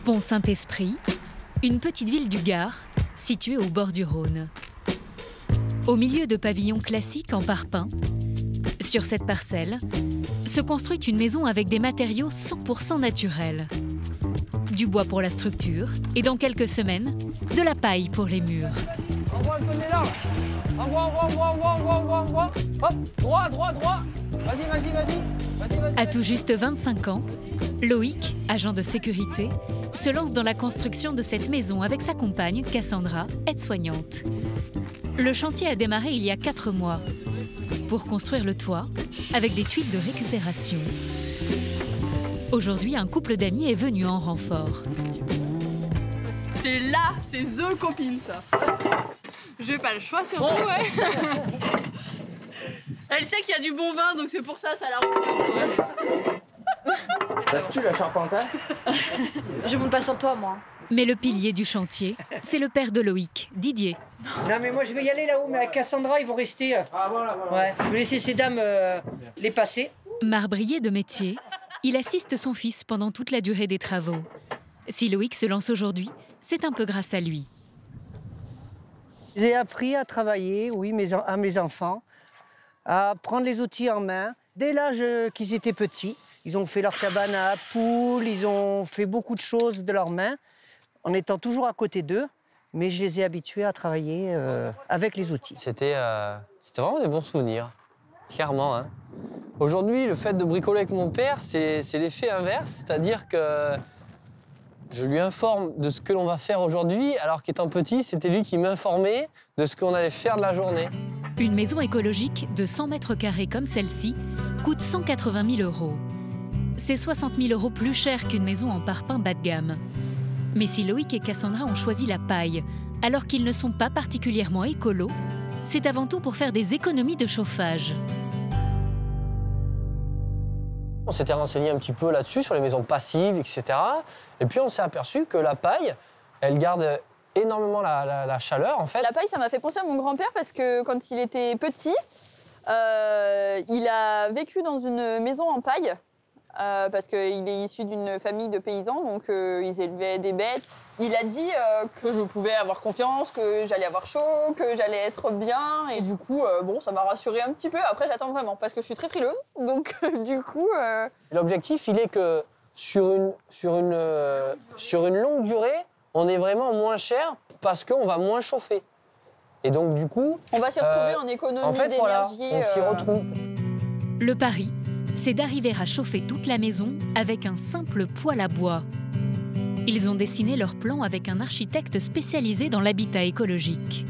Pont-Saint-Esprit, une petite ville du Gard, située au bord du Rhône. Au milieu de pavillons classiques en parpaing, sur cette parcelle, se construit une maison avec des matériaux 100% naturels. Du bois pour la structure et dans quelques semaines, de la paille pour les murs. Envoie le poney là. Envoie. Hop, droit. Vas-y. À tout juste 25 ans, Loïc, agent de sécurité, se lance dans la construction de cette maison avec sa compagne, Cassandra, aide-soignante. Le chantier a démarré il y a 4 mois pour construire le toit avec des tuiles de récupération. Aujourd'hui, un couple d'amis est venu en renfort. C'est The copine, ça. J'ai pas le choix, surtout, ouais. Elle sait qu'il y a du bon vin, donc c'est pour ça la rend. Tu la charpente, hein? Je monte pas sur toi, moi. Mais le pilier du chantier, c'est le père de Loïc, Didier. Non mais moi je vais y aller là-haut, mais à Cassandra ils vont rester. Ah voilà. Ouais, je vais laisser ces dames les passer. Marbrier de métier, il assiste son fils pendant toute la durée des travaux. Si Loïc se lance aujourd'hui, c'est un peu grâce à lui. J'ai appris à travailler, oui, à mes enfants, à prendre les outils en main. Dès l'âge qu'ils étaient petits, ils ont fait leur cabane à poules, ils ont fait beaucoup de choses de leurs mains, en étant toujours à côté d'eux, mais je les ai habitués à travailler avec les outils. C'était vraiment des bons souvenirs, clairement, hein. Aujourd'hui, le fait de bricoler avec mon père, c'est l'effet inverse, c'est-à-dire que je lui informe de ce que l'on va faire aujourd'hui, alors qu'étant petit, c'était lui qui m'informait de ce qu'on allait faire de la journée. Une maison écologique de 100 mètres carrés comme celle-ci coûte 180 000 €. C'est 60 000 € plus cher qu'une maison en parpaing bas de gamme. Mais si Loïc et Cassandra ont choisi la paille, alors qu'ils ne sont pas particulièrement écolos, c'est avant tout pour faire des économies de chauffage. On s'était renseigné un petit peu là-dessus, sur les maisons passives, etc. Et puis on s'est aperçu que la paille, elle garde énormément la chaleur, en fait. La paille, ça m'a fait penser à mon grand-père parce que quand il était petit, il a vécu dans une maison en paille. Parce qu'il est issu d'une famille de paysans, donc ils élevaient des bêtes. Il a dit que je pouvais avoir confiance, que j'allais avoir chaud, que j'allais être bien. Et du coup, bon, ça m'a rassurée un petit peu. Après, j'attends vraiment, parce que je suis très frileuse. Donc, du coup... L'objectif, il est que sur une longue durée, on est vraiment moins cher parce qu'on va moins chauffer. Et donc, du coup... On va s'y retrouver en économie en fait, voilà, d'énergie. on s'y retrouve. Le pari, c'est d'arriver à chauffer toute la maison avec un simple poêle à bois. Ils ont dessiné leur plan avec un architecte spécialisé dans l'habitat écologique.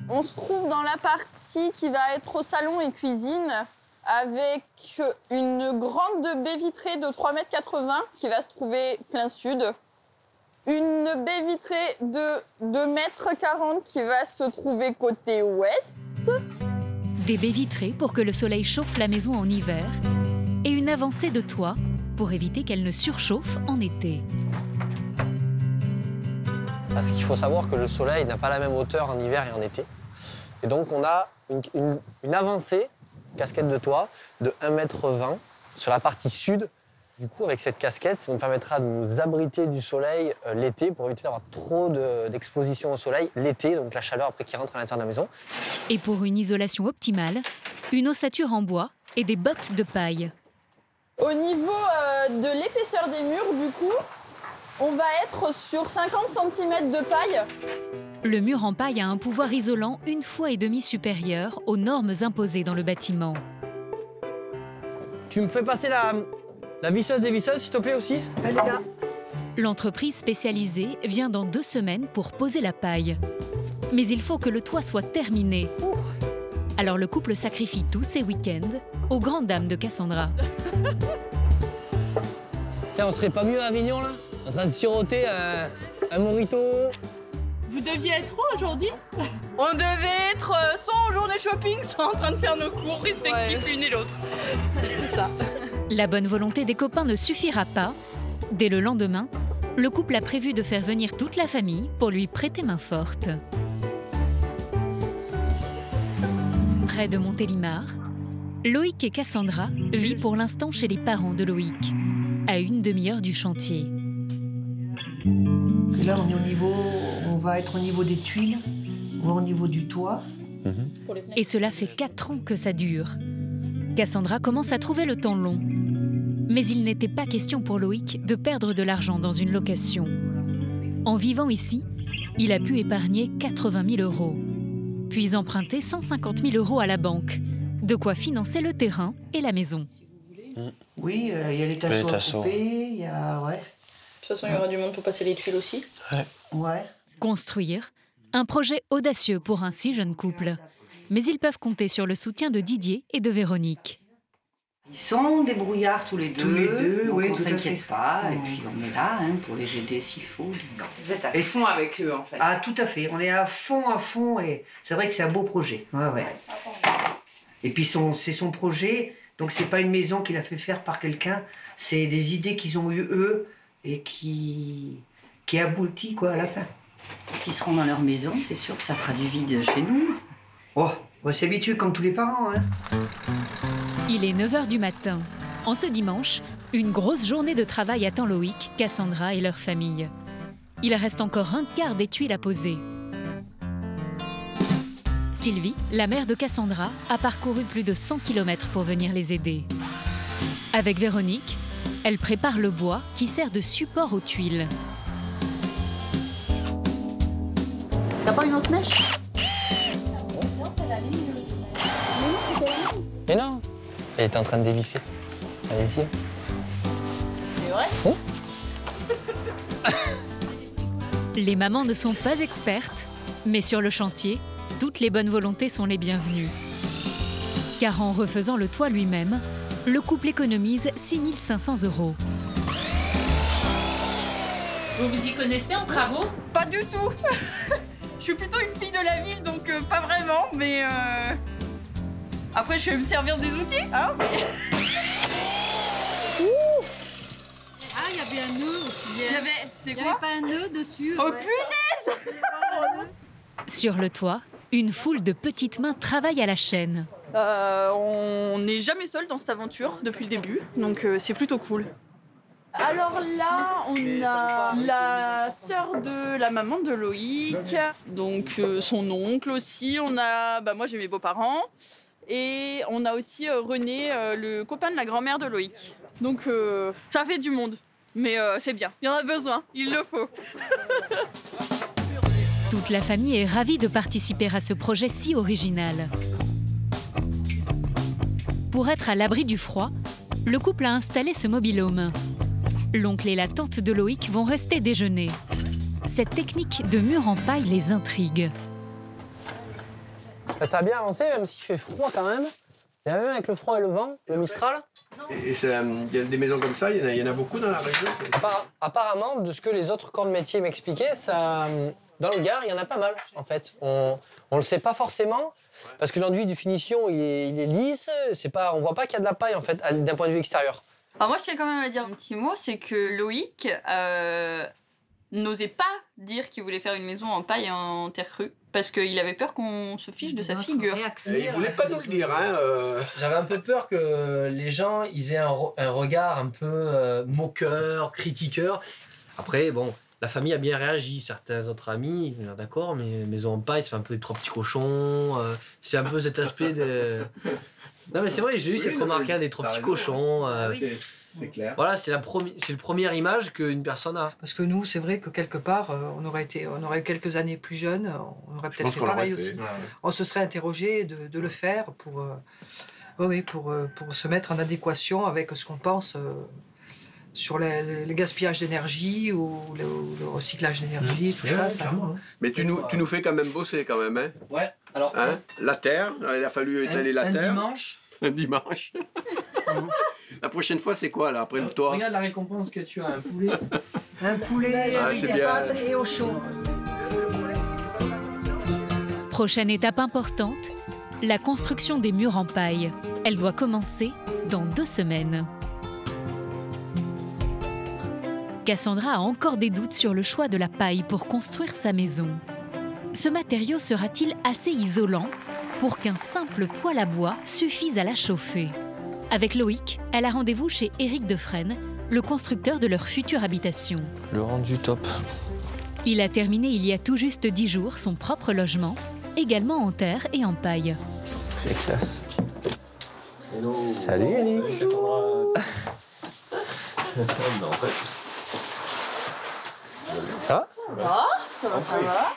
On se trouve dans la partie qui va être salon et cuisine avec une grande baie vitrée de 3,80 m qui va se trouver plein sud. Une baie vitrée de 2,40 m qui va se trouver côté ouest. Des baies vitrées pour que le soleil chauffe la maison en hiver et une avancée de toit pour éviter qu'elle ne surchauffe en été. Parce qu'il faut savoir que le soleil n'a pas la même hauteur en hiver et en été. Et donc on a une avancée, casquette de toit, de 1,20 m sur la partie sud. Du coup, avec cette casquette, ça nous permettra de nous abriter du soleil l'été pour éviter d'avoir trop d'exposition au soleil l'été, donc la chaleur après qui rentre à l'intérieur de la maison. Et pour une isolation optimale, une ossature en bois et des bottes de paille. Au niveau de l'épaisseur des murs, du coup, on va être sur 50 cm de paille. Le mur en paille a un pouvoir isolant 1,5 fois supérieur aux normes imposées dans le bâtiment. Tu me fais passer la visseuse des visseuses, s'il te plaît, aussi? Elle est là. L'entreprise spécialisée vient dans 2 semaines pour poser la paille. Mais il faut que le toit soit terminé. Alors le couple sacrifie tous ses week-ends aux grandes dames de Cassandra. Tiens, on serait pas mieux à Avignon, là? En train de siroter un mojito. Vous deviez être où aujourd'hui? On devait être soit en journée shopping, soit en train de faire nos cours respectifs l'une et l'autre. C'est ça. La bonne volonté des copains ne suffira pas. Dès le lendemain, le couple a prévu de faire venir toute la famille pour lui prêter main forte. Près de Montélimar, Loïc et Cassandra vivent pour l'instant chez les parents de Loïc, à une demi-heure du chantier. Et là, on va être au niveau des tuiles, voire au niveau du toit. Et cela fait 4 ans que ça dure. Cassandra commence à trouver le temps long. Mais il n'était pas question pour Loïc de perdre de l'argent dans une location. En vivant ici, il a pu épargner 80 000 €, puis emprunter 150 000 € à la banque, de quoi financer le terrain et la maison. Oui, il y a les tasseaux à couper, il y a... Ouais. De toute façon, il y aura du monde pour passer les tuiles aussi. Ouais. Construire, un projet audacieux pour un si jeune couple. Mais ils peuvent compter sur le soutien de Didier et de Véronique. Ils sont débrouillards tous les deux, Tous les deux, donc oui, on tout à s'inquiète fait. pas, et puis on est là pour les aider s'il faut. Vous êtes à fond avec eux en fait. Ah, tout à fait. On est à fond, et c'est vrai que c'est un beau projet. Ouais. Et puis c'est son projet, donc c'est pas une maison qu'il a fait faire par quelqu'un, c'est des idées qu'ils ont eues eux et qui aboutit quoi à la fin. Quand ils seront dans leur maison, c'est sûr que ça fera du vide chez nous. Oh, on va s'habituer comme tous les parents, hein. Il est 9 h du matin. En ce dimanche, une grosse journée de travail attend Loïc, Cassandra et leur famille. Il reste encore un quart des tuiles à poser. Sylvie, la mère de Cassandra, a parcouru plus de 100 km pour venir les aider. Avec Véronique, elle prépare le bois qui sert de support aux tuiles. T'as pas une autre mèche? Mais non, elle est en train de dévisser. Allez-y. C'est vrai? Les mamans ne sont pas expertes, mais sur le chantier, toutes les bonnes volontés sont les bienvenues. Car en refaisant le toit lui-même, le couple économise 6 500 €. Vous vous y connaissez en travaux? Pas du tout. Je suis plutôt une fille de la ville, donc pas vraiment, mais après je vais me servir des outils, hein, mais... Ah, il y avait un nœud aussi. C'est Il n'y quoi? avait pas un nœud dessus. Oh ouais. punaise! Sur le toit, une foule de petites mains travaillent à la chaîne. On n'est jamais seul dans cette aventure depuis le début, donc c'est plutôt cool. Alors là, on a la sœur de la maman de Loïc, donc son oncle aussi. On a, moi j'ai mes beaux-parents et on a aussi René, le copain de la grand-mère de Loïc. Donc ça fait du monde, mais c'est bien. Il y en a besoin, il le faut. Toute la famille est ravie de participer à ce projet si original. Pour être à l'abri du froid, le couple a installé ce mobil-home. L'oncle et la tante de Loïc vont rester déjeuner. Cette technique de mur en paille les intrigue. Ça a bien avancé, même s'il fait froid quand même. Et même avec le froid et le vent, le Mistral. Et il y a des maisons comme ça, il y en a beaucoup dans la région. Apparemment, de ce que les autres corps de métier m'expliquaient, ça, dans le Gard, il y en a pas mal en fait. On le sait pas forcément. Parce que l'enduit de finition, il est lisse. On voit pas qu'il y a de la paille en fait, d'un point de vue extérieur. Alors moi, je tiens quand même à dire un petit mot, c'est que Loïc n'osait pas dire qu'il voulait faire une maison en paille et en terre crue, parce qu'il avait peur qu'on se fiche de sa figure. Et il voulait pas nous le dire, hein. J'avais un peu peur que les gens ils aient un regard un peu moqueur, critiqueur. Après, bon, la famille a bien réagi. Certains autres amis, d'accord, mais maison en paille, ça fait un peu des trois petits cochons. C'est un peu cet aspect de... Non mais c'est vrai, j'ai eu cette remarque des trois petits cochons. C'est clair. Voilà, c'est la première image qu'une personne a. Parce que nous, c'est vrai que quelque part, on aurait eu quelques années plus jeunes, on aurait peut-être fait pareil aussi. Ouais. On se serait interrogé de le faire pour se mettre en adéquation avec ce qu'on pense sur le gaspillage d'énergie ou le recyclage d'énergie, tout ça. Mais tu nous fais quand même bosser quand même, hein. Ouais, alors... Hein, la terre, il a fallu étaler la terre. Un dimanche. La prochaine fois, c'est quoi, là, après le toit? Regarde la récompense que tu as, un poulet. Un poulet c'est avec bien. pâtes et au chaud. Prochaine étape importante, la construction des murs en paille. Elle doit commencer dans 2 semaines. Cassandra a encore des doutes sur le choix de la paille pour construire sa maison. Ce matériau sera-t-il assez isolant pour qu'un simple poêle à bois suffise à la chauffer? Avec Loïc, elle a rendez-vous chez Éric Defresne, le constructeur de leur future habitation. Le rendu top. Il a terminé il y a tout juste 10 jours son propre logement, également en terre et en paille. C'est classe. Hello. Salut Eric. Ça va? Ça va.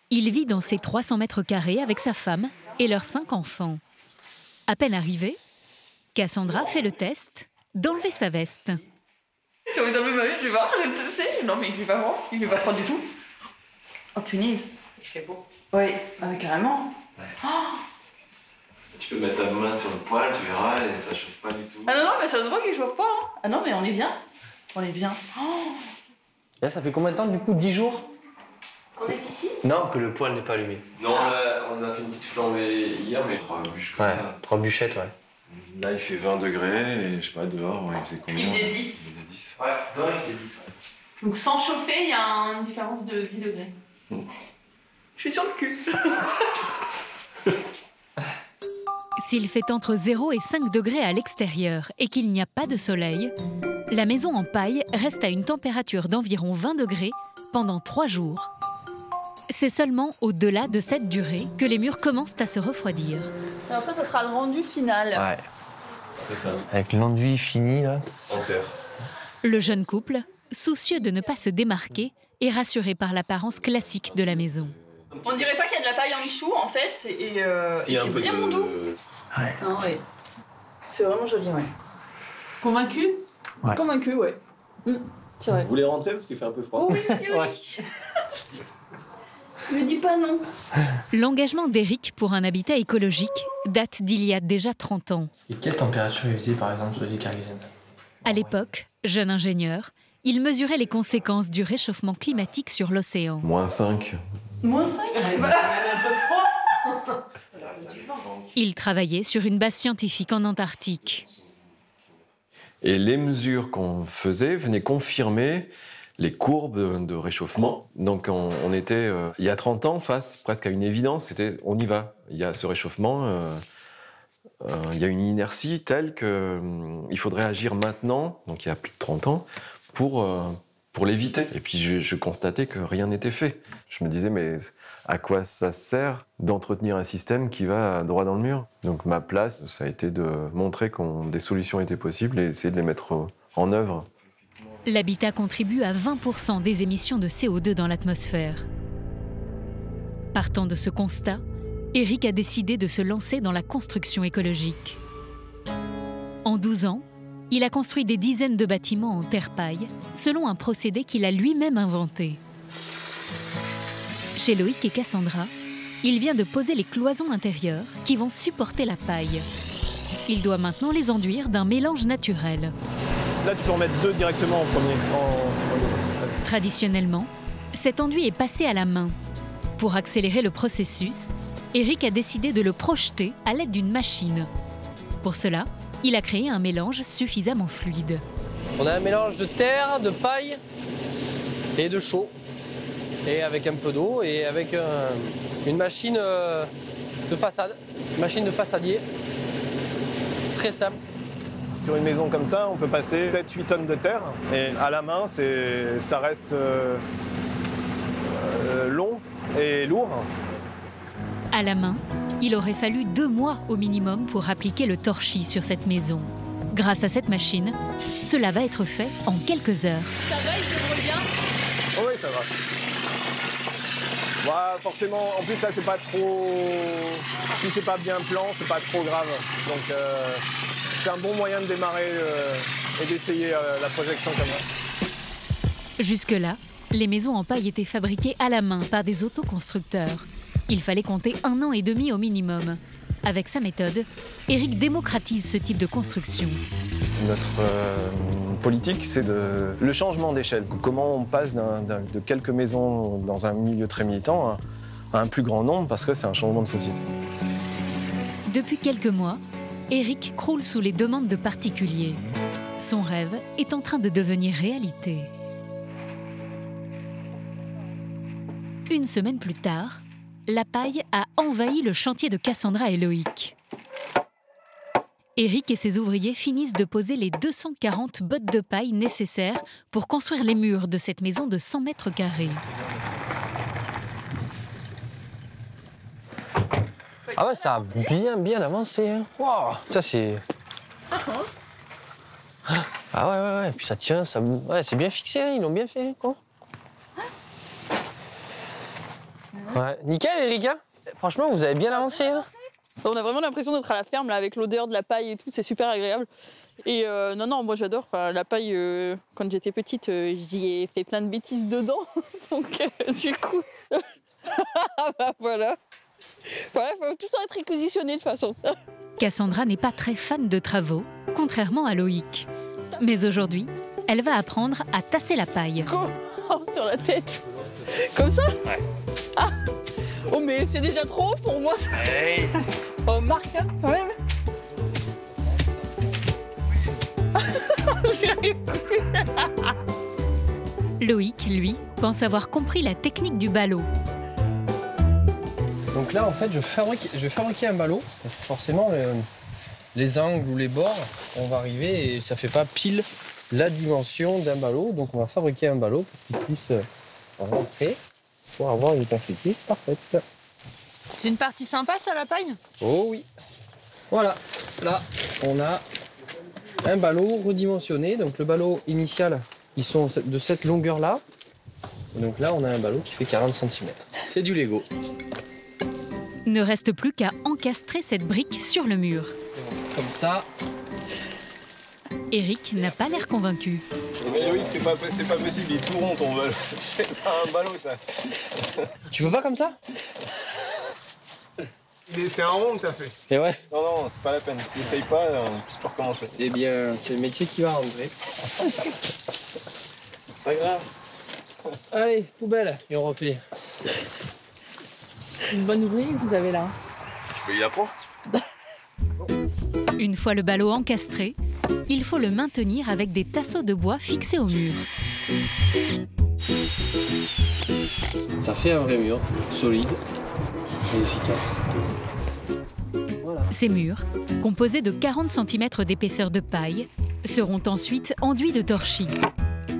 Il vit dans ses 300 mètres carrés avec sa femme et leurs 5 enfants. À peine arrivée, Cassandra fait le test d'enlever sa veste. J'ai envie d'enlever ma veste, je vais voir, je vais tester. Non mais il fait pas froid, il fait pas froid du tout. Oh punaise. Il fait beau. Ouais, carrément. Oh. Tu peux mettre ta main sur le poêle, tu verras, et ça chauffe pas du tout. Ah non, mais ça se voit qu'il chauffe pas. Hein. Ah non, mais on est bien. On est bien. Oh. Là, ça fait combien de temps du coup? 10 jours? On est ici? Non, que le poêle n'est pas allumé. Non, là, on a fait une petite flambée hier, mais 3 bûches comme ça. 3 bûchettes, ouais. Là, il fait 20 degrés, et je sais pas, dehors, il faisait combien? Il faisait 10. Il faisait 10. Ouais, dehors il faisait 10. Ouais. Donc sans chauffer, il y a une différence de 10 degrés. Je suis sur le cul. S'il fait entre 0 et 5 degrés à l'extérieur et qu'il n'y a pas de soleil, la maison en paille reste à une température d'environ 20 degrés pendant 3 jours. C'est seulement au-delà de cette durée que les murs commencent à se refroidir. Alors ça sera le rendu final. Ouais. C'est ça. Avec l'enduit fini, là. En terre. Le jeune couple, soucieux de ne pas se démarquer, est rassuré par l'apparence classique de la maison. On dirait pas qu'il y a de la paille en dessous en fait, et c'est vraiment doux. Ouais. Ah, ouais. C'est vraiment joli, ouais. Convaincu? Ouais. Convaincu, ouais. C'est vrai. Vous voulez rentrer parce qu'il fait un peu froid? Oh, oui, oui, oui. Ouais. Ne dis pas non. L'engagement d'Éric pour un habitat écologique date d'il y a déjà 30 ans. Et quelle température il faisait par exemple sur les Kerguelen? À l'époque, jeune ingénieur, il mesurait les conséquences du réchauffement climatique sur l'océan. -5. Moins 5. C'est quand même un peu froid. Il travaillait sur une base scientifique en Antarctique. Et les mesures qu'on faisait venaient confirmer les courbes de réchauffement. Donc on était, il y a 30 ans, face presque à une évidence, c'était on y va. Il y a ce réchauffement, il y a une inertie telle qu'il faudrait agir maintenant, donc il y a plus de 30 ans, pour l'éviter. Et puis je constatais que rien n'était fait. Je me disais, mais à quoi ça sert d'entretenir un système qui va droit dans le mur? Donc ma place, ça a été de montrer que des solutions étaient possibles et essayer de les mettre en œuvre. L'habitat contribue à 20% des émissions de CO2 dans l'atmosphère. Partant de ce constat, Éric a décidé de se lancer dans la construction écologique. En 12 ans, il a construit des dizaines de bâtiments en terre-paille, selon un procédé qu'il a lui-même inventé. Chez Loïc et Cassandra, il vient de poser les cloisons intérieures qui vont supporter la paille. Il doit maintenant les enduire d'un mélange naturel. Là, tu peux en mettre 2 directement en premier. Traditionnellement, cet enduit est passé à la main. Pour accélérer le processus, Éric a décidé de le projeter à l'aide d'une machine. Pour cela, il a créé un mélange suffisamment fluide. On a un mélange de terre, de paille et de chaux. Et avec un peu d'eau et avec une machine de façade, machine de façadier. Très simple. Sur une maison comme ça, on peut passer 7-8 tonnes de terre. Et à la main, ça reste long et lourd. À la main, il aurait fallu 2 mois au minimum pour appliquer le torchis sur cette maison. Grâce à cette machine, cela va être fait en quelques heures. Ça va, il se roule bien? Oh oui, ça va. Ouais, forcément, en plus là, c'est pas trop... Si c'est pas bien plan, c'est pas trop grave. Donc c'est un bon moyen de démarrer et d'essayer la projection comme ça. Jusque-là, les maisons en paille étaient fabriquées à la main par des autoconstructeurs. Il fallait compter 1 an et demi au minimum. Avec sa méthode, Éric démocratise ce type de construction. Notre politique, c'est le changement d'échelle. Comment on passe de quelques maisons dans un milieu très militant à un plus grand nombre, parce que c'est un changement de société. Depuis quelques mois, Éric croule sous les demandes de particuliers. Son rêve est en train de devenir réalité. Une semaine plus tard, la paille a envahi le chantier de Cassandra et Loïc. Eric et ses ouvriers finissent de poser les 240 bottes de paille nécessaires pour construire les murs de cette maison de 100 mètres carrés. Ah ouais, ça a bien avancé. Hein. Wow, ça c'est... Ah ouais, puis ça tient, ça... Ouais, c'est bien fixé, hein, ils l'ont bien fait, quoi. Ouais, nickel, Eric, hein. Franchement, vous avez bien avancé, hein. On a vraiment l'impression d'être à la ferme, là, avec l'odeur de la paille et tout, c'est super agréable. Et non, moi j'adore, la paille, quand j'étais petite, j'y ai fait plein de bêtises dedans, donc du coup... bah voilà. Voilà, il faut tout le temps être réquisitionné de toute façon. Cassandra n'est pas très fan de travaux, contrairement à Loïc. Mais aujourd'hui, elle va apprendre à tasser la paille. Oh, sur la tête. Comme ça? Ouais. Ah. Oh, mais c'est déjà trop haut pour moi. Hey. Oh, Marc, hein, quand même. J'y arrive plus. Loïc, lui, pense avoir compris la technique du ballot. Donc là, en fait, je vais fabriquer un ballot. Forcément, les angles ou les bords, on va arriver et ça fait pas pile la dimension d'un ballot. Donc on va fabriquer un ballot pour qu'il puisse rentrer pour avoir une perspective parfaite. C'est une partie sympa, ça, la paille? Oh oui. Voilà. Là, on a un ballot redimensionné. Donc le ballot initial, ils sont de cette longueur-là. Donc là, on a un ballot qui fait 40 cm. C'est du Lego. Ne reste plus qu'à encastrer cette brique sur le mur. Comme ça. Eric n'a pas l'air convaincu. Mais Loïc, c'est pas possible, il est tout rond ton ballot. C'est pas un ballot ça. Tu veux pas comme ça? C'est un rond que t'as fait. Et ouais. Non, c'est pas la peine. N'essaye pas, tu peux recommencer. Eh bien, c'est le métier qui va rentrer. Pas grave. Allez, poubelle, et on refait. Une bonne ouvrier que vous avez là. Je peux y apprendre. Une fois le ballot encastré, il faut le maintenir avec des tasseaux de bois fixés au mur. Ça fait un vrai mur, solide et efficace. Voilà. Ces murs, composés de 40 cm d'épaisseur de paille, seront ensuite enduits de torchis.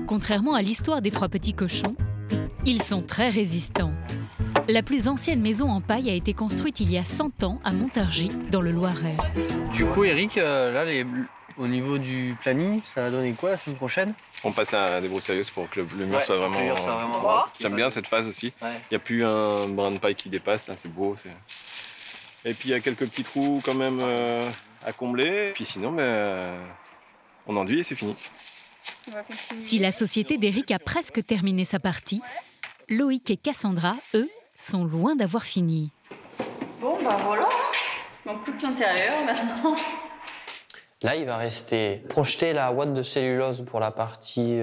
Contrairement à l'histoire des 3 petits cochons, ils sont très résistants. La plus ancienne maison en paille a été construite il y a 100 ans à Montargis, dans le Loiret. Du coup, Eric, là, au niveau du planning, ça va donner quoi la semaine prochaine? On passe la débroussailleuse pour que le mur soit vraiment droit. J'aime bien cette phase aussi. Il n'y a plus un brin de paille qui dépasse, là, c'est beau. Et puis il y a quelques petits trous quand même à combler. Puis sinon, on enduit et c'est fini. Si la société d'Eric a presque terminé sa partie, Loïc et Cassandra, eux, sont loin d'avoir fini. Bon, bah voilà. Donc plus que l'intérieur maintenant. Là, il va rester projeter la ouate de cellulose pour la partie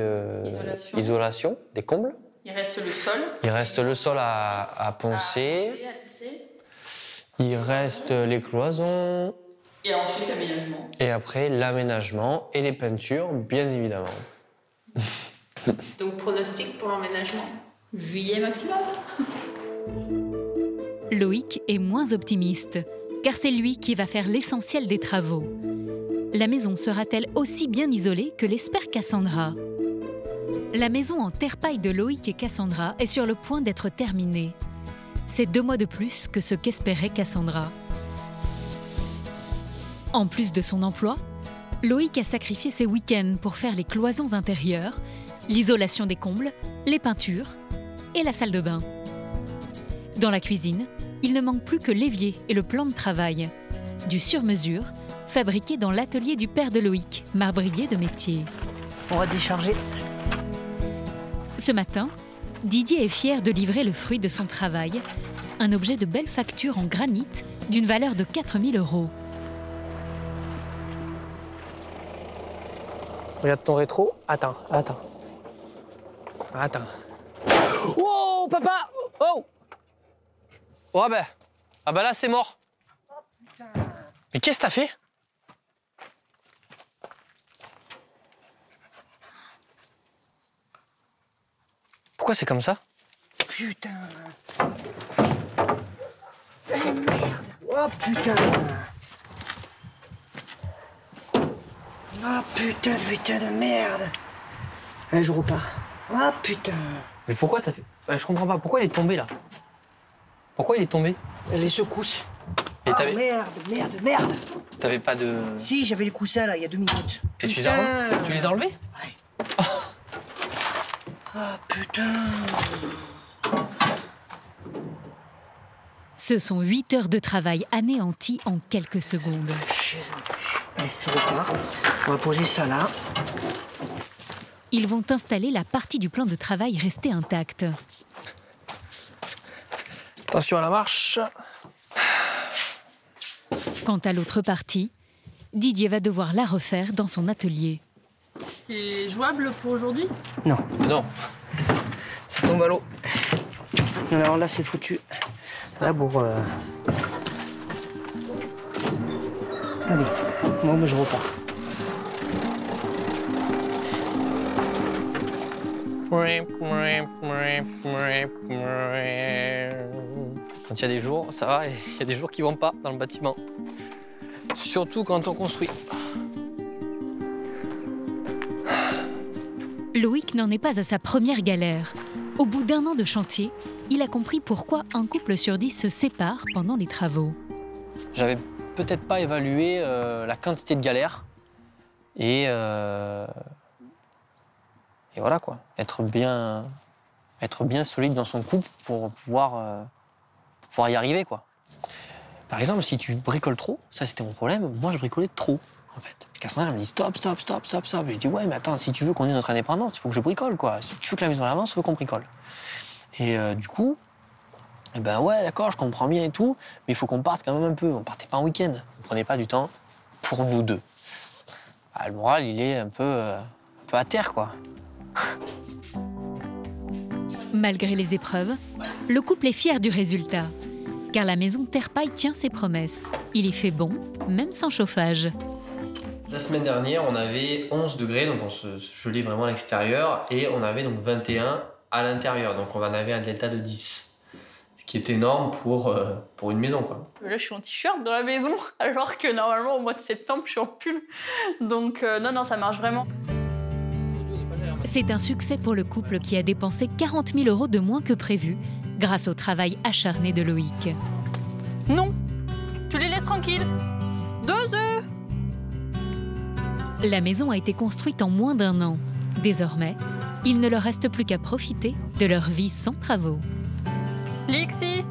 isolation, les combles. Il reste le sol. Il reste le sol à poncer. Il reste les cloisons. Et ensuite l'aménagement. Et après, l'aménagement et les peintures, bien évidemment. Donc pronostic pour l'emménagement? Juillet maximum. Loïc est moins optimiste, car c'est lui qui va faire l'essentiel des travaux. La maison sera-t-elle aussi bien isolée que l'espère Cassandra? La maison en terre-paille de Loïc et Cassandra est sur le point d'être terminée. C'est 2 mois de plus que ce qu'espérait Cassandra. En plus de son emploi, Loïc a sacrifié ses week-ends pour faire les cloisons intérieures, l'isolation des combles, les peintures et la salle de bain. Dans la cuisine, il ne manque plus que l'évier et le plan de travail. Du sur-mesure, fabriqué dans l'atelier du père de Loïc, marbrier de métier. On va décharger. Ce matin, Didier est fier de livrer le fruit de son travail, un objet de belle facture en granit d'une valeur de 4 000 €. Regarde ton rétro. Attends. Oh, papa! Oh! Oh, ben. Ah, bah là, c'est mort. Mais qu'est-ce que t'as fait? Pourquoi c'est comme ça? Putain. Oh merde. Oh putain. Ah putain de merde. Allez, je repars. Ah putain. Mais pourquoi t'as fait... Je comprends pas, pourquoi il est tombé là? Pourquoi il est tombé? Les secousses. Et ah merde. T'avais pas de... Si, j'avais les coussins là, il y a 2 minutes. Et tu les as enlevés? Ouais. Ah putain. Ce sont 8 heures de travail anéanties en quelques secondes. Allez, je repars. On va poser ça là. Ils vont installer la partie du plan de travail restée intacte. Attention à la marche. Quant à l'autre partie, Didier va devoir la refaire dans son atelier. C'est jouable pour aujourd'hui? Non. Non. Ça tombe à l'eau. Alors là, c'est foutu. Là, pour... Allez, moi, je repars. Quand il y a des jours, ça va, et il y a des jours qui vont pas dans le bâtiment. Surtout quand on construit. Loïc n'en est pas à sa première galère. Au bout d'1 an de chantier, il a compris pourquoi un couple sur 10 se sépare pendant les travaux. J'avais peut-être pas évalué la quantité de galères et voilà quoi, être bien solide dans son couple pour pouvoir y arriver quoi. Par exemple, si tu bricoles trop, ça c'était mon problème, moi je bricolais trop en fait. Et Cassandra elle me dit stop. Et je dis ouais mais attends, si tu veux qu'on ait notre indépendance, il faut que je bricole quoi. Si tu veux que la maison avance, il faut qu'on bricole. Et du coup, eh ben ouais d'accord, je comprends bien et tout, mais il faut qu'on parte quand même un peu. On partait pas en week-end, on prenait pas du temps pour nous deux. Ah, le moral il est un peu à terre quoi. Malgré les épreuves, le couple est fier du résultat. Car la maison Terre-Paille tient ses promesses. Il y fait bon, même sans chauffage. La semaine dernière, on avait 11 degrés, donc on se gelait vraiment à l'extérieur, et on avait donc 21 à l'intérieur, donc on en avait un delta de 10. Ce qui est énorme pour une maison, quoi. Là, je suis en t-shirt dans la maison, alors que normalement, au mois de septembre, je suis en pull. Donc non, ça marche vraiment. C'est un succès pour le couple qui a dépensé 40 000 € de moins que prévu, grâce au travail acharné de Loïc. Non, tu les laisses tranquilles. 2 œufs. La maison a été construite en moins d'1 an. Désormais, il ne leur reste plus qu'à profiter de leur vie sans travaux. Lixi,